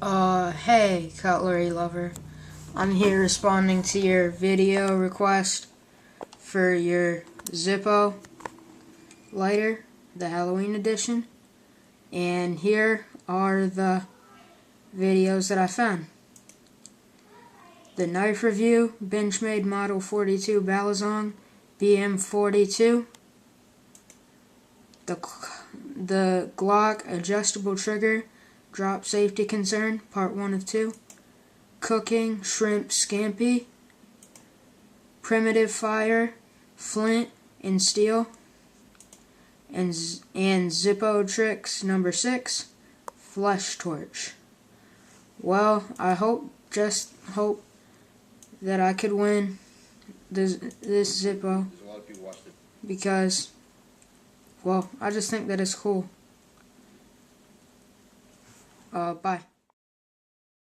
Hey, cutlery lover. I'm here responding to your video request for your Zippo lighter, the Halloween edition. And here are the videos that I found. The knife review, Benchmade Model 42 Balazong BM42. The Glock adjustable trigger, drop safety concern, part 1 of 2. Cooking shrimp scampi, primitive fire, flint and steel, and Zippo tricks number 6, flesh torch. Well, I hope that I could win this Zippo because, well, I just think that it's cool. Bye.